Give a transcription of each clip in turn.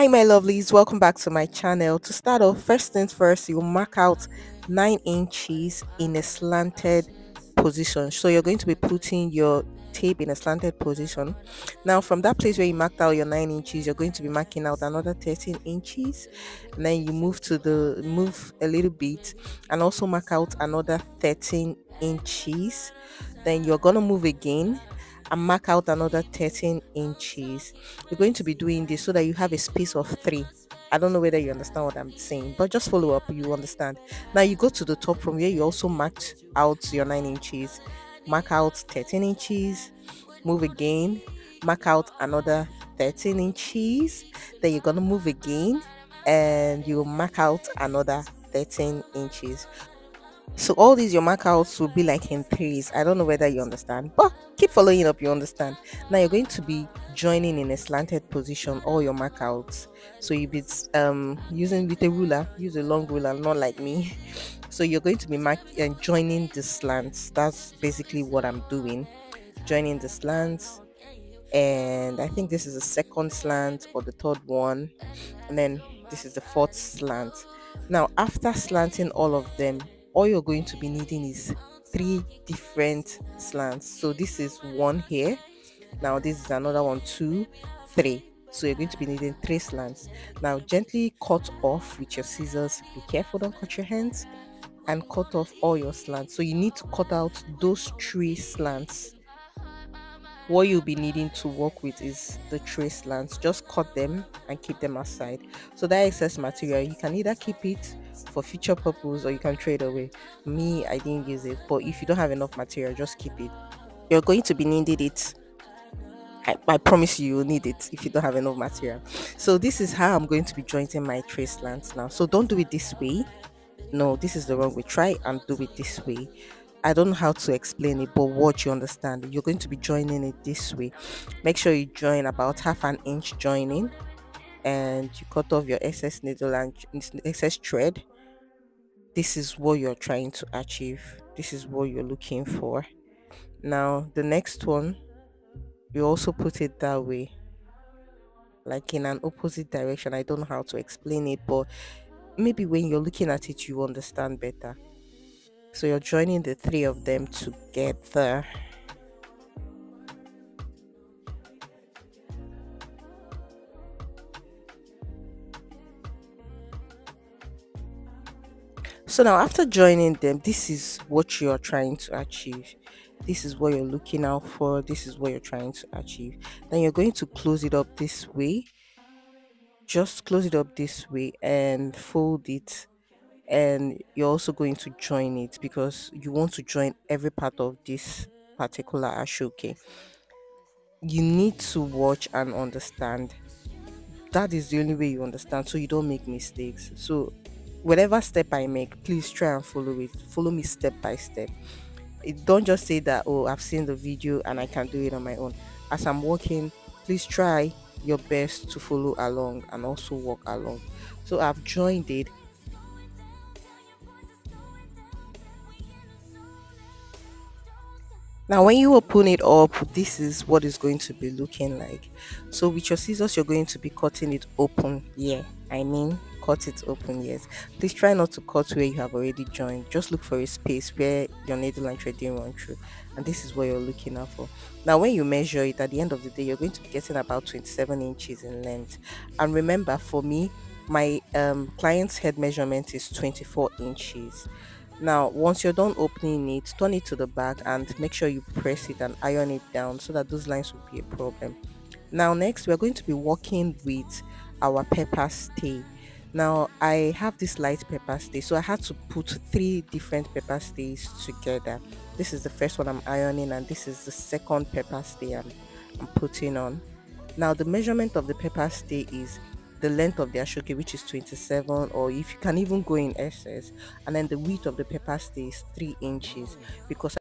Hi, my lovelies, welcome back to my channel. To start off, first things first, you mark out 9 inches in a slanted position. So you're going to be putting your tape in a slanted position. Now, from that place where you marked out your 9 inches, you're going to be marking out another 13 inches, and then you move a little bit and also mark out another 13 inches. Then you're gonna move again and mark out another 13 inches. You're going to be doing this so that you have a space of 3. I don't know whether you understand what I'm saying, but just follow up, you understand. Now you go to the top from where you also marked out your 9 inches, mark out 13 inches, move again, mark out another 13 inches, then you're gonna move again and you mark out another 13 inches. So all these your markouts will be like in threes. I don't know whether you understand, but keep following up. You understand. Now you're going to be joining in a slanted position all your markouts. So you be using with a ruler, use a long ruler, not like me. So you're going to be joining the slants. That's basically what I'm doing. Joining the slants, and I think this is the second slant or the third one, and then this is the fourth slant. Now after slanting all of them, all you're going to be needing is 3 different slants. So this is one here, now this is another one, 2, 3. So you're going to be needing 3 slants. Now gently cut off with your scissors. Be careful, don't cut your hands, and cut off all your slants. So you need to cut out those 3 slants. What you'll be needing to work with is the tray slants. Just cut them and keep them aside. So that excess material, you can either keep it for future purpose or you can trade away. Me, I didn't use it, but if you don't have enough material, just keep it. You're going to be needing it. I promise you, you'll need it if you don't have enough material. So this is how I'm going to be jointing my tray slants now. So don't do it this way. No, this is the wrong way. Try and do it this way. I don't know how to explain it, but what you understand, you're going to be joining it this way. Make sure you join about half an inch joining, and you cut off your excess needle and excess thread. This is what you're trying to achieve. This is what you're looking for. Now, the next one, you also put it that way, like in an opposite direction. I don't know how to explain it, but maybe when you're looking at it, you understand better. So you're joining the 3 of them together. So now after joining them, this is what you're trying to achieve. This is what you're looking out for. This is what you're trying to achieve. Then you're going to close it up this way. Just close it up this way and fold it. And you're also going to join it because you want to join every part of this particular ashoke. You need to watch and understand. That is the only way you understand, so you don't make mistakes. So whatever step I make, please try and follow it. Follow me step by step. Don't just say that, oh, I've seen the video and I can do it on my own. As I'm working, please try your best to follow along and also walk along. So I've joined it. Now when you open it up, this is what it's going to be looking like. So with your scissors, you're going to be cutting it open. Yeah, I mean cut it open. Yes, please try not to cut where you have already joined. Just look for a space where your needle and thread didn't run through, and this is what you're looking out for. Now when you measure it, at the end of the day, you're going to be getting about 27 inches in length. And remember, for me, my client's head measurement is 24 inches. Now, once you're done opening it, turn it to the back and make sure you press it and iron it down so that those lines will be a problem. Now, next, we're going to be working with our pepper stay. Now, I have this light pepper stay, so I had to put 3 different pepper stays together. This is the first one I'm ironing, and this is the second pepper stay I'm putting on. Now, the measurement of the pepper stay is the length of the ashoke, which is 27, or if you can even go in SS, and then the width of the pepper stay is 3 inches because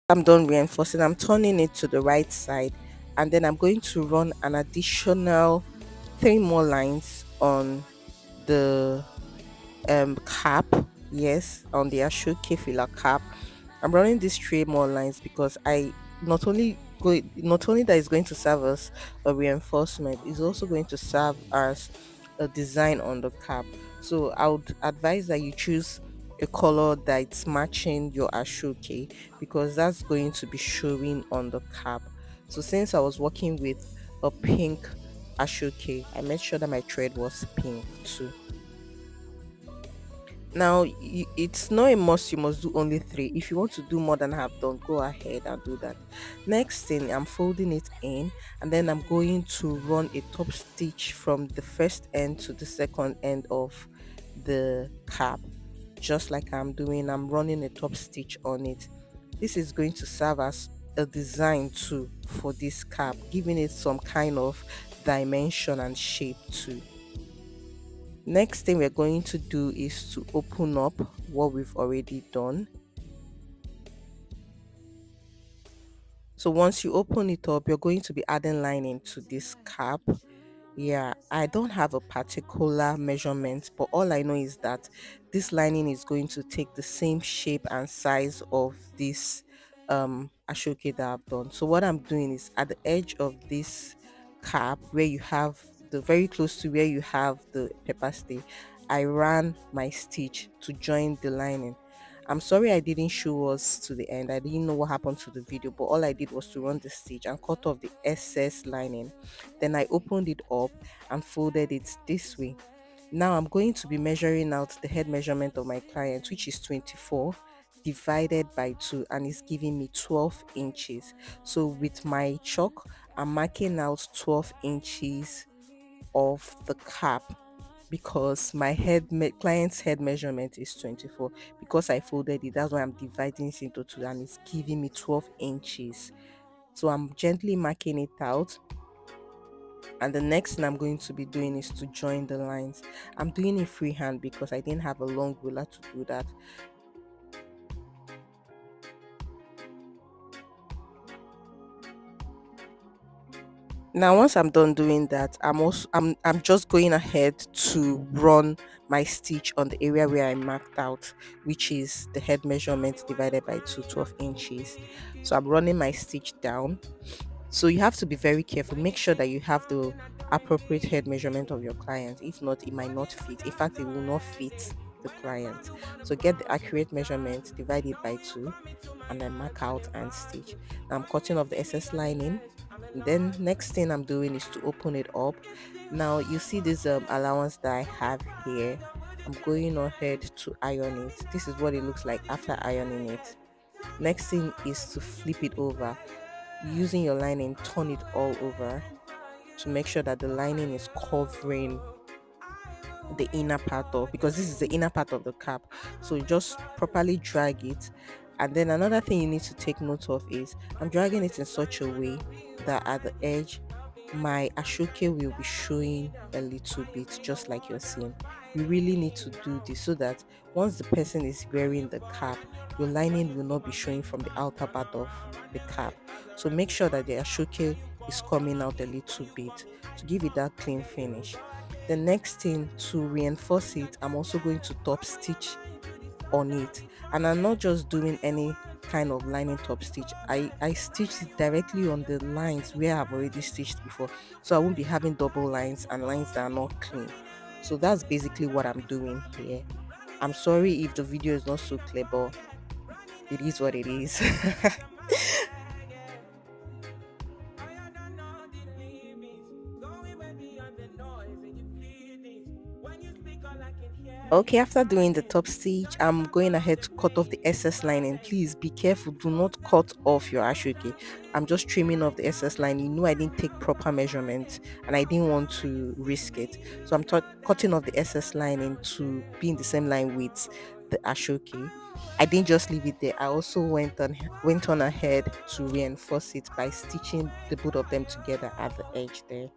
I'm done reinforcing, I'm turning it to the right side, and then I'm going to run an additional three more lines on the cap. Yes, on the Aso OkeFabric cap. I'm running these three more lines because I not only that is going to serve as a reinforcement, is also going to serve as a design on the cap. So I would advise that you choose a color that's matching your Ashoke, because that's going to be showing on the cap. So since I was working with a pink Ashoke, I made sure that my thread was pink too. Now, it's not a must, you must do only three. If you want to do more than I have done, go ahead and do that. Next thing, I'm folding it in, and then I'm going to run a top stitch from the first end to the second end of the cap. Just like I'm running a top stitch on it. This is going to serve as a design too for this cap, giving it some kind of dimension and shape too. Next thing we're going to do is to open up what we've already done. So once you open it up, you're going to be adding lining to this cap. Yeah, I don't have a particular measurement, but all I know is that this lining is going to take the same shape and size of this ashoke that I've done. So what I'm doing is at the edge of this cap, where you have the very close to where you have the pepper stay, I ran my stitch to join the lining. I'm sorry I didn't show us to the end. I didn't know what happened to the video, but all I did was to run the stitch and cut off the excess lining. Then I opened it up and folded it this way. Now I'm going to be measuring out the head measurement of my client, which is 24 divided by 2, and it's giving me 12 inches. So with my chalk, I'm marking out 12 inches of the cap, because my client's head measurement is 24. Because I folded it, that's why I'm dividing it into 2, and it's giving me 12 inches. So I'm gently marking it out, and the next thing I'm going to be doing is to join the lines. I'm doing it freehand because I didn't have a long ruler to do that. Now once I'm done doing that, I'm just going ahead to run my stitch on the area where I marked out, which is the head measurement divided by 2, 12 inches. So I'm running my stitch down. So you have to be very careful. Make sure that you have the appropriate head measurement of your client. If not, it might not fit. In fact, it will not fit the client. So get the accurate measurement, divide it by 2, and then mark out and stitch. Now I'm cutting off the excess lining. And then next thing I'm doing is to open it up. Now you see this allowance that I have here. I'm going ahead to iron it. This is what it looks like after ironing it. Next thing is to flip it over. Using your lining, turn it all over to make sure that the lining is covering the inner part of, because this is the inner part of the cap. So you just properly drag it. And then another thing you need to take note of is I'm dragging it in such a way that at the edge my ashoke will be showing a little bit, just like you're seeing. You really need to do this so that once the person is wearing the cap, your lining will not be showing from the outer part of the cap. So make sure that the ashoke is coming out a little bit to give it that clean finish. The next thing, to reinforce it, I'm also going to top stitch on it, and I'm not just doing any kind of lining top stitch. I stitched it directly on the lines where I've already stitched before, so I won't be having double lines and lines that are not clean. So that's basically what I'm doing here. I'm sorry if the video is not so clear, but it is what it is. Okay, after doing the top stitch, I'm going ahead to cut off the excess lining. Please be careful, do not cut off your ashoke. I'm just trimming off the excess line. You know I didn't take proper measurements and I didn't want to risk it. So I'm cutting off the excess lining to be in the same line with the ashoke. I didn't just leave it there. I also went on ahead to reinforce it by stitching the both of them together at the edge there.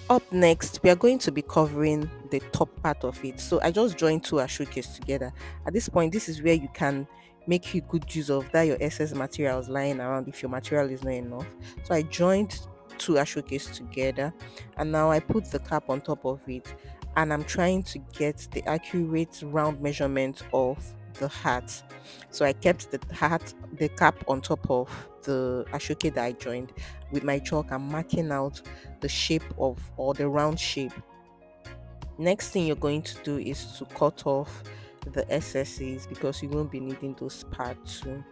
Up next, we are going to be covering the top part of it. So I just joined two ashokes together. At this point, this is where you can make you good use of that your excess materials lying around if your material is not enough. So I joined two ashokes together, and now I put the cap on top of it, and I'm trying to get the accurate round measurement of the hat. So I kept the cap on top of the ashoke that I joined with my chalk. I'm marking out the shape of, or the round shape. Next thing you're going to do is to cut off the excesses, because you won't be needing those parts too.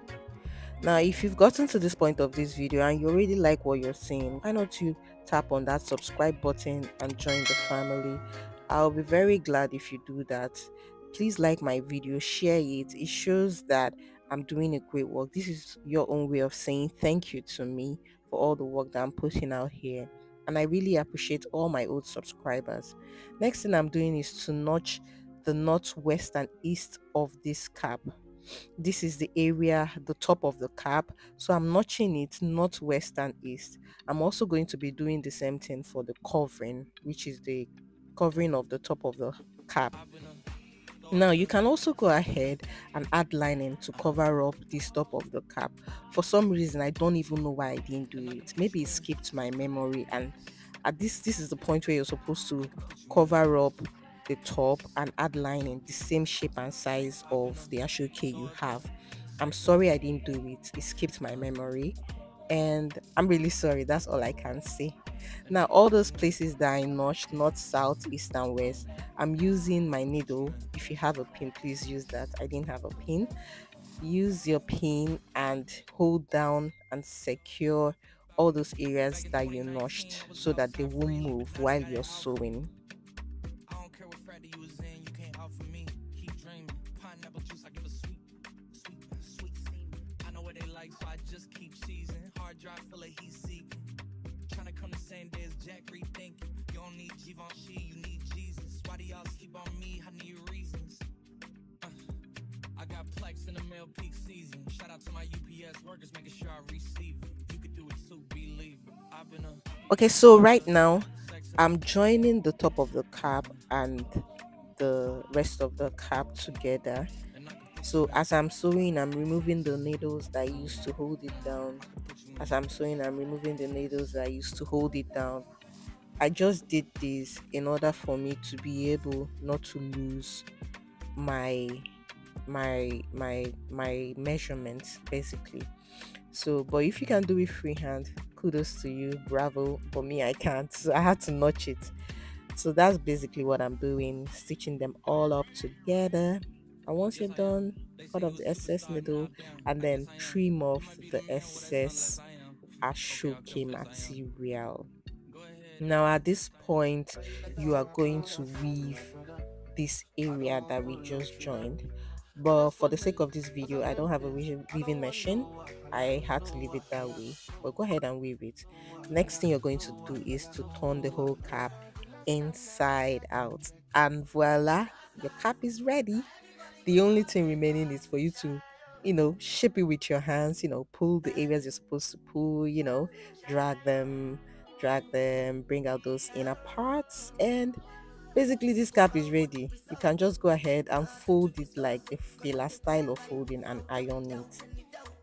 Now, if you've gotten to this point of this video and you already like what you're seeing, why not you tap on that subscribe button and join the family? I'll be very glad if you do that. Please like my video, share it. It shows that I'm doing a great work. This is your own way of saying thank you to me for all the work that I'm putting out here. And I really appreciate all my old subscribers. Next thing I'm doing is to notch the northwest and east of this cap. This is the area, the top of the cap. So I'm notching it northwest and east. I'm also going to be doing the same thing for the covering, which is the covering of the top of the cap. Now you can also go ahead and add lining to cover up this top of the cap. For some reason, I don't even know why I didn't do it. Maybe it skipped my memory, and at this is the point where you're supposed to cover up the top and add lining the same shape and size of the ashoke you have. I'm sorry I didn't do it. It skipped my memory, and I'm really sorry. That's all I can say. Now, all those places that I notched, north, south, east, and west, I'm using my needle. If you have a pin, please use that. I didn't have a pin. Use your pin and hold down and secure all those areas that you notched so that they won't move while you're sewing. In the mail peak season. Shout out to my UPS workers, making sure I receive it. You could do it too, believe it. I've been Okay, so right now I'm joining the top of the cap and the rest of the cap together. So as I'm sewing, I'm removing the needles that I used to hold it down. As I'm sewing, I'm removing the needles that I used to hold it down. I just did this in order for me to be able not to lose my my measurements, basically. So but if you can do it freehand, kudos to you, bravo. But me, I can't, so I had to notch it. So that's basically what I'm doing, stitching them all up together. And once you're done, cut off the excess needle and then trim off the excess ashoke material. Now at this point, you are going to weave this area that we just joined, but for the sake of this video I don't have a weaving machine. I had to leave it that way, but go ahead and weave it. Next thing you're going to do is to turn the whole cap inside out, and voila, your cap is ready. The only thing remaining is for you to, shape it with your hands, pull the areas you're supposed to pull, drag them, bring out those inner parts, and basically this cap is ready. You can just go ahead and fold it like the Fila style of folding and iron it.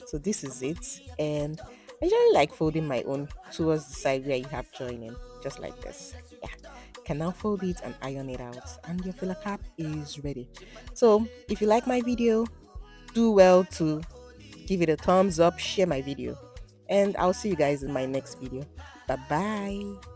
So this is it, and I usually like folding my own towards the side where you have joining, just like this. Yeah, you can now fold it and iron it out, and your filler cap is ready. So if you like my video, do well to give it a thumbs up, share my video, and I'll see you guys in my next video. Bye bye.